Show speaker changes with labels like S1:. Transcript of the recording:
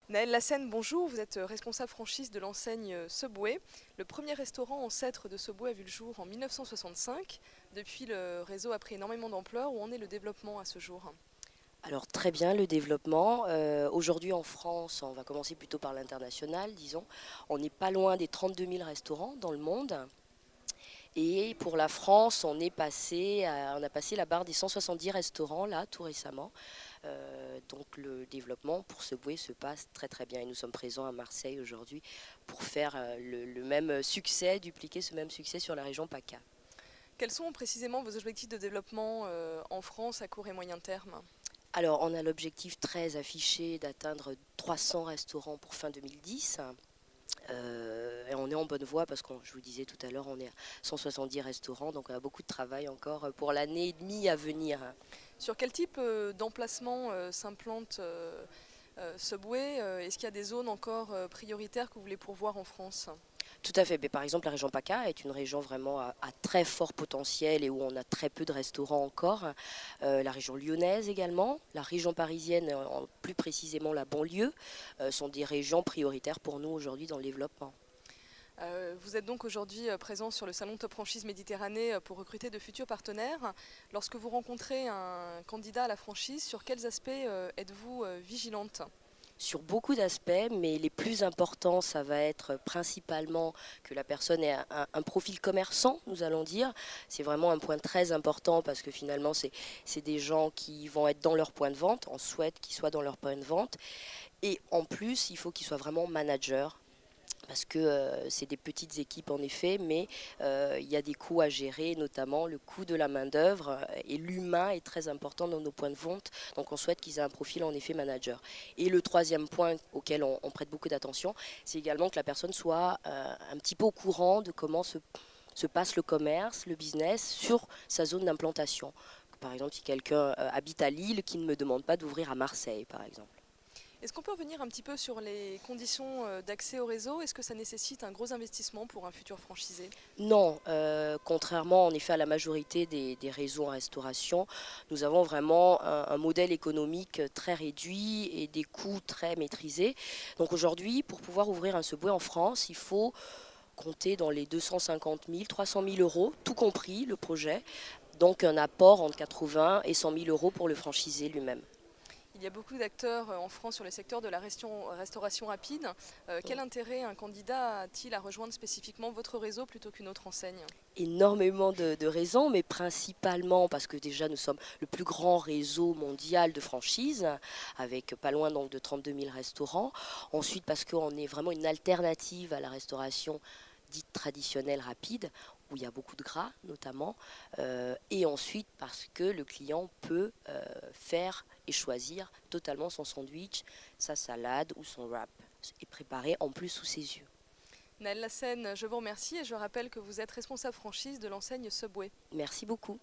S1: Naël Lassène, bonjour, vous êtes responsable franchise de l'enseigne Subway. Le premier restaurant ancêtre de Subway a vu le jour en 1965. Depuis, le réseau a pris énormément d'ampleur. Où en est le développement à ce jour?
S2: Alors très bien le développement. Aujourd'hui en France, on va commencer plutôt par l'international, disons. On n'est pas loin des 32 000 restaurants dans le monde. Et pour la France, on a passé la barre des 170 restaurants là tout récemment. Donc le développement pour Subway se passe très très bien. Et nous sommes présents à Marseille aujourd'hui pour faire le même succès, dupliquer ce même succès sur la région PACA.
S1: Quels sont précisément vos objectifs de développement en France à court et moyen terme?
S2: Alors on a l'objectif très affiché d'atteindre 300 restaurants pour fin 2010. Et on est en bonne voie parce que je vous disais tout à l'heure, on est à 170 restaurants, donc on a beaucoup de travail encore pour l'année et demie à venir.
S1: Sur quel type d'emplacement s'implante Subway? Est-ce qu'il y a des zones encore prioritaires que vous voulez pourvoir en France?
S2: Tout à fait. Mais par exemple, la région PACA est une région vraiment à très fort potentiel et où on a très peu de restaurants encore. La région lyonnaise également, la région parisienne, plus précisément la banlieue, sont des régions prioritaires pour nous aujourd'hui dans le développement.
S1: Vous êtes donc aujourd'hui présent sur le salon Top Franchise Méditerranée pour recruter de futurs partenaires. Lorsque vous rencontrez un candidat à la franchise, sur quels aspects êtes-vous vigilante?
S2: Sur beaucoup d'aspects, mais les plus importants, ça va être principalement que la personne ait un profil commerçant, nous allons dire. C'est vraiment un point très important parce que finalement, c'est des gens qui vont être dans leur point de vente. On souhaite qu'ils soient dans leur point de vente. Et en plus, il faut qu'ils soient vraiment managers parce que c'est des petites équipes en effet, mais il y a des coûts à gérer, notamment le coût de la main-d'œuvre et l'humain est très important dans nos points de vente. Donc on souhaite qu'ils aient un profil en effet manager. Et le troisième point auquel on prête beaucoup d'attention, c'est également que la personne soit un petit peu au courant de comment se passe le commerce, le business sur sa zone d'implantation. Par exemple, si quelqu'un habite à Lille, qui ne me demande pas d'ouvrir à Marseille, par exemple.
S1: Est-ce qu'on peut revenir un petit peu sur les conditions d'accès au réseau? Est-ce que ça nécessite un gros investissement pour un futur franchisé?
S2: Non, contrairement en effet à la majorité des réseaux en restauration, nous avons vraiment un modèle économique très réduit et des coûts très maîtrisés. Donc aujourd'hui, pour pouvoir ouvrir un Subway en France, il faut compter dans les 250 000, 300 000 euros, tout compris le projet. Donc un apport entre 80 et 100 000 euros pour le franchisé lui-même.
S1: Il y a beaucoup d'acteurs en France sur le secteur de la restauration rapide. Quel intérêt un candidat a-t-il à rejoindre spécifiquement votre réseau plutôt qu'une autre enseigne?
S2: Énormément de raisons, mais principalement parce que déjà nous sommes le plus grand réseau mondial de franchises, avec pas loin donc de 32 000 restaurants. Ensuite parce qu'on est vraiment une alternative à la restauration dite traditionnelle rapide, où il y a beaucoup de gras notamment. Et ensuite parce que le client peut faire et choisir totalement son sandwich, sa salade ou son wrap, et préparé en plus sous ses yeux.
S1: Naël Lassène, je vous remercie et je rappelle que vous êtes responsable franchise de l'enseigne Subway.
S2: Merci beaucoup.